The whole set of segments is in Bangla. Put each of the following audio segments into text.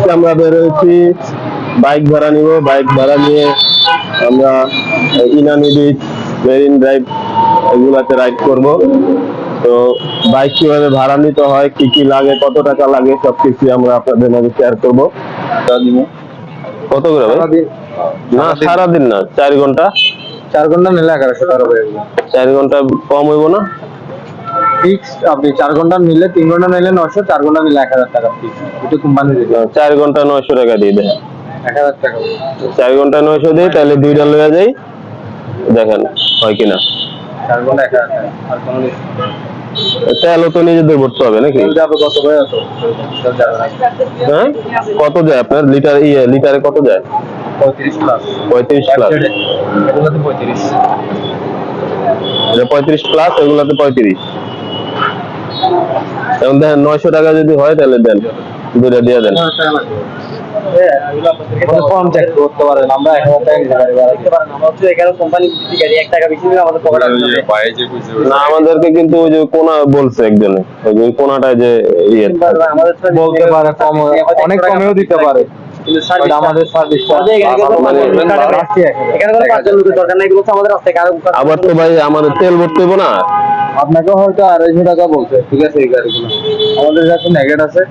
আজকে আমরা বের হয়েছি বাইক ভাড়া নিব। বাইক ভাড়া নিয়ে আমরা ইনানি বিচ, মেরিন ড্রাইভ এগুলাতে রাইড করব। তো বাইক কিভাবে ভাড়া নিতে হয়, কি কি লাগে, কত টাকা লাগে, সবকিছু আমরা আপনাদের মাঝে শেয়ার করবো। কত করে ভাই? না সারাদিন না, 4 ঘন্টা। 4 ঘন্টা নিলে 1100 টাকা হবে। 4 ঘন্টা কম হইব না? ফিক্স আপনি 4 ঘন্টা নিলে, 3 ঘন্টা নিলে 900, 4 ঘন্টা নিলে 1000 টাকা ফিক্স। এটা কোম্পানি দিবে। 4 ঘন্টা 900 টাকা দিয়ে দেয়। 1000 টাকা। 4 ঘন্টা 900 দিই, তাহলে দুইটা লয়ে যাই, দেখেন হয় কিনা। 4 ঘন্টা 1000 টাকা। আর কোনো তেলও তো নিজেদের ভরতে হবে নাকি? যাবে কত ভাই? হ্যাঁ, কত যায় আপনার লিটার? লিটারে কত যায়? 35 প্লাস। 35 প্লাস। এগুলোতে 35। এটা 35 প্লাস, এগুলাতে 35। এখন দেখেন 900 টাকা যদি হয় তাহলে দেন, দুইটা দিয়ে দেন। কম চেক করতে পারেন, আমরা 1000 টাকা নিতে পারি। আমরা হচ্ছে এখানে কোম্পানি দিতে গাড়ি 1 টাকা বেশি নিলে আমাদের পকেটে আসবে না, আমাদেরকে কিন্তু ওই যে কোনা বলছে একজনে, ওই যে কোনাটায় যে আমাদের বলতে পারে কম, অনেক কমেও দিতে পারে। আমাদের আবার তো ভাই আমাদের তেল ভরতে হইব না? আপনাকে হয়তো 250 টাকা বলছে, ঠিক আছে। এই গাড়িগুলো আমাদের কাছে নেগেট আছে।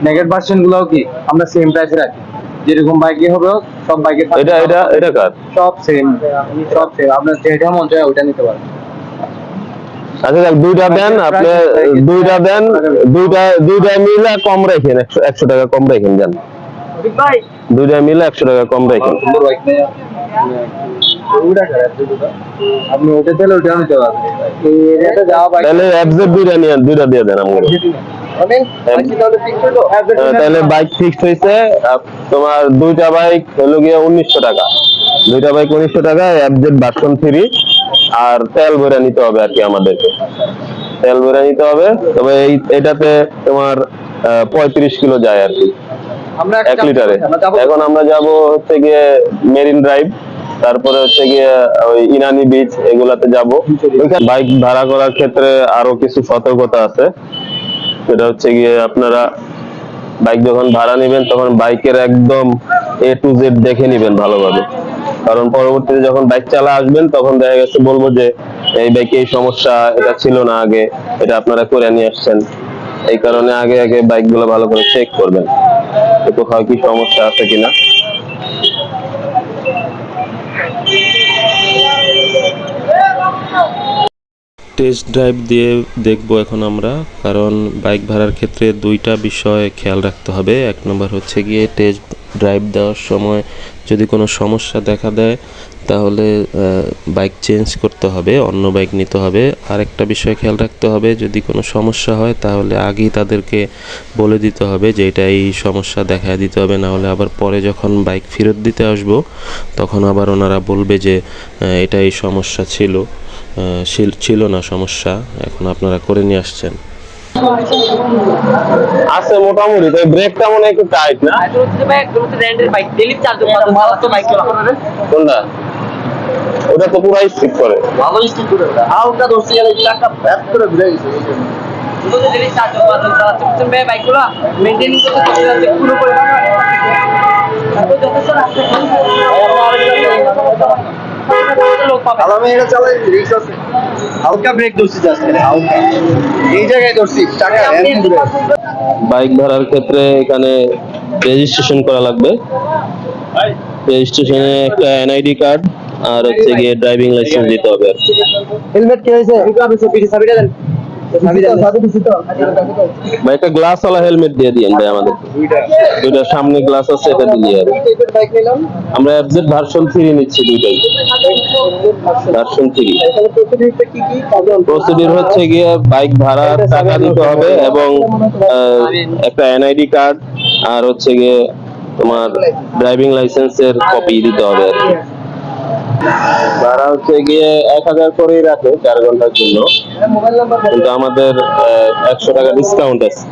নেগেট ভার্সন গুলো কি আমরা সেম প্রাইসে রাখি, যেরকম বাইকে হবে সব বাইকে। এটা কার? সব সেম, সব সেম। আপনার যেটা মন চায় ওইটা নিতে পারেন। আচ্ছা দেখ, দুইটা দেন আপনি, দুইটা দেন, দুইটা মিলে কম রাখেন, 100 টাকা কম রাখেন। জান দুইটা মিলে 100 টাকা কম রাখেন। আপনি ওটা দিলে ওইটা নিতে পারবেন। তাহলে এফজেড দুইটা নিয়ে, দুইটা দিয়ে দেন আমাকে। তাহলে বাইক ফিক্সড হয়েছে তোমার। দুইটা বাইক হলো গিয়ে 1900 টাকা। দুইটা বাইক 1900 টাকা, এফজেড ভার্সন 3। আর তেল ভরে নিতে হবে আর কি, আমাদেরকে তেল ভরে নিতে হবে। তবে এটাতে তোমার 35 কিলো যায় আর কি, 1 লিটারে। এখন আমরা যাব হচ্ছে গিয়ে মেরিন ড্রাইভ, তারপরে হচ্ছে গিয়ে ওই ইনানি বিচ, এগুলাতে যাব। বাইক ভাড়া করার ক্ষেত্রে আরো কিছু সতর্কতা আছে। সেটা হচ্ছে গিয়ে আপনারা বাইক যখন ভাড়া নেবেন তখন বাইকের একদম A to Z দেখে নেবেন ভালোভাবে। কারণ পরবর্তীতে যখন বাইক চালা আসবেন তখন দেখা গেছে বলবো যে এই বাইকে এই সমস্যা, এটা ছিল না আগে, এটা আপনারা করে নিয়ে আসছেন। এই কারণে আগে আগে বাইকগুলো ভালো করে চেক করবেন, কোথাও কি সমস্যা আছে কিনা। টেস্ট ড্রাইভ দিয়ে দেখবো এখন আমরা। কারণ বাইক ভাড়ার ক্ষেত্রে দুইটা বিষয় খেয়াল রাখতে হবে। 1 নম্বর হচ্ছে গিয়ে টেস্ট ড্রাইভ দেওয়ার সময় যদি কোনো সমস্যা দেখা দেয় তাহলে বাইক চেঞ্জ করতে হবে, অন্য বাইক নিতে হবে। আরেকটা বিষয় খেয়াল রাখতে হবে, যদি কোনো সমস্যা হয় তাহলে আগেই তাদেরকে বলে দিতে হবে যে এটা এই সমস্যা দেখা দিতে হবে, না হলে আবার পরে যখন বাইক ফেরত দিতে আসবো তখন আবার ওনারা বলবে যে এটা এই সমস্যা ছিল না সমস্যা, এখন আপনারা করে নিয়ে আসছেন। আছে মোটামুটি, তো ব্রেকটা মনে একটু টাইট না? কোনটা? ওটা তো পুরো স্টিক করে, ভালো স্টিক করে। হালকা দর্শি গেলে একটা ব্যাক করে ঘুরে গেছে। বাইকগুলো মেইনটেইন করতে পুরো করে হালকা ব্রেক দর্শি, এই জায়গায় দর্শি টাকা। বাইক ভাড়ার ক্ষেত্রে এখানে রেজিস্ট্রেশন করা লাগবে। রেজিস্ট্রেশনে একটা এনআইডি কার্ড আর হচ্ছে গিয়ে ড্রাইভিং লাইসেন্স দিতে হবে। হেলমেট কি হয়েছে? ভাই একটা গ্লাস ওয়ালা হেলমেট দিয়ে দিন ভাই আমাদের। দুইটা সামনে গ্লাস আছে, এটা দিয়ে। আমরা এফজেড ভার্সন 3 নিচ্ছি, দুইটাই ভার্সন 3। প্রসিডিউর হচ্ছে গিয়ে বাইক ভাড়ার টাকা দিতে হবে এবং একটা এনআইডি কার্ড আর হচ্ছে গিয়ে তোমার ড্রাইভিং লাইসেন্সের কপি দিতে হবে। ভাড়া হচ্ছে গিয়ে 1000 করেই রাখে 4 ঘন্টার জন্য, কিন্তু আমাদের 100 টাকা ডিসকাউন্ট আছে।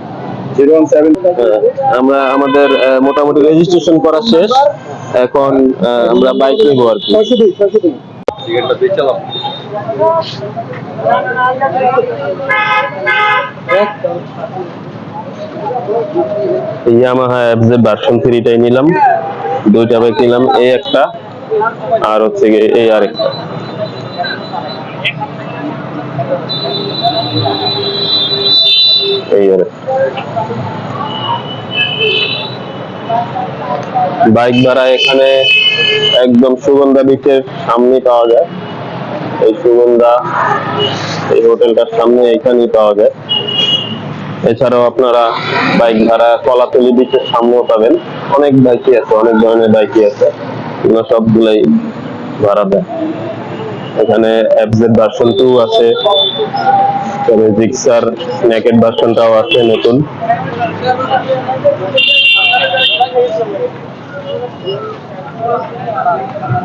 আমরা আমাদের মোটামুটি রেজিস্ট্রেশন করা শেষ, এখন আমরা বাইক নেবো আর কি। ইয়ামাহা এফজেড ভার্সন 3টাই নিলাম, দুইটা বাইক নিলাম, এই একটা আর হচ্ছে গিয়ে এই আরেকটা। এই আর বাইক ভাড়া এখানে একদম সুগন্ধা বিচের সামনে পাওয়া যায়। এই সুগন্ধা এই হোটেলটার সামনে এখানেই পাওয়া যায়। এছাড়াও আপনারা বাইক ভাড়া কলাতলি বিচের সামনেও পাবেন। অনেক বাইকই আছে, অনেক ধরনের বাইকই আছে, এগুলো সবগুলাই ভাড়া দেয়। এখানে এফজেড ভার্সন 2 আছে, তবে জিক্সার নেকেড ভার্সনটাও আছে নতুন।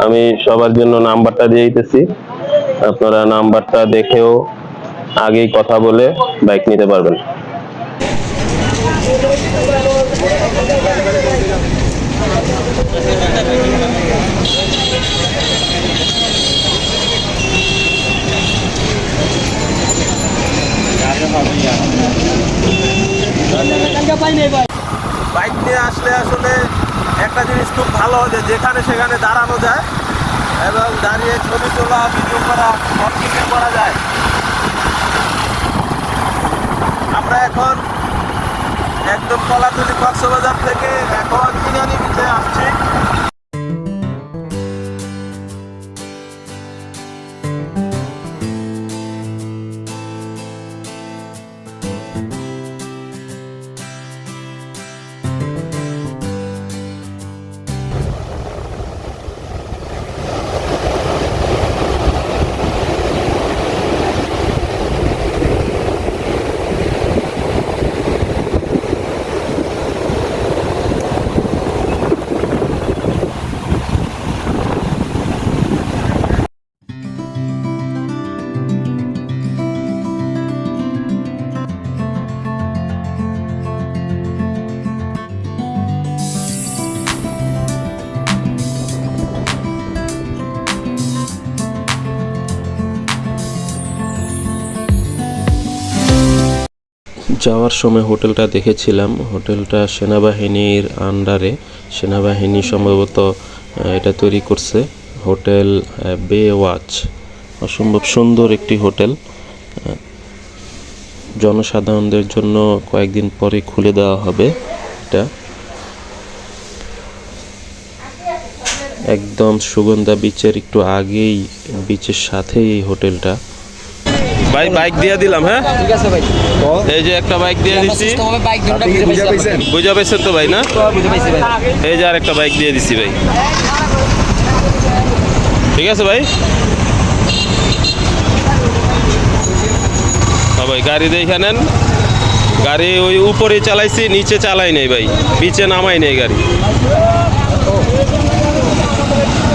আমি সবার জন্য নাম্বারটা দিয়ে দিতেছি, আপনারা নাম্বারটা দেখেও আগেই কথা বলে বাইক নিতে পারবেন। বাইক নিয়ে আসলে আসলে একটা জিনিস খুব ভালো, যে যেখানে সেখানে দাঁড়ানো যায় এবং দাঁড়িয়ে ছবি তোলা, ভিডিও করা, সব কিছু করা যায়। আমরা এখন একদম কলাতলি কক্সবাজার থেকে এখন কিনানি বিচে আসছি। যাওয়ার সময় হোটেলটা দেখেছিলাম, হোটেলটা সেনাবাহিনীর আন্ডারে, সেনাবাহিনী সম্ভবত এটা তৈরি করছে। হোটেল বে ওয়াচ, অসম্ভব সুন্দর একটি হোটেল। জনসাধারণদের জন্য কয়েকদিন পরে খুলে দেওয়া হবে। এটা একদম সুগন্ধা বিচের একটু আগেই, বিচের সাথেই এই হোটেলটা। ভাই বাইক দিয়ে দিলাম, হ্যাঁ ঠিক আছে ভাই, এই যে একটা বাইক দিয়ে দিচ্ছি, বাইক বুঝে পাইছেন? বুঝা পাইছেন তো ভাই? না বুঝে পাইছি ভাই। এই যে আরেকটা বাইক দিয়ে দিচ্ছি ভাই, ঠিক আছে ভাই? হ্যাঁ ভাই, গাড়ি দেখে নেন। গাড়ি ওই উপরে চালাইছি, নিচে চালাই নেই ভাই, নিচে নামাই নেই গাড়ি।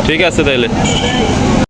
ঠিক আছে তাইলে।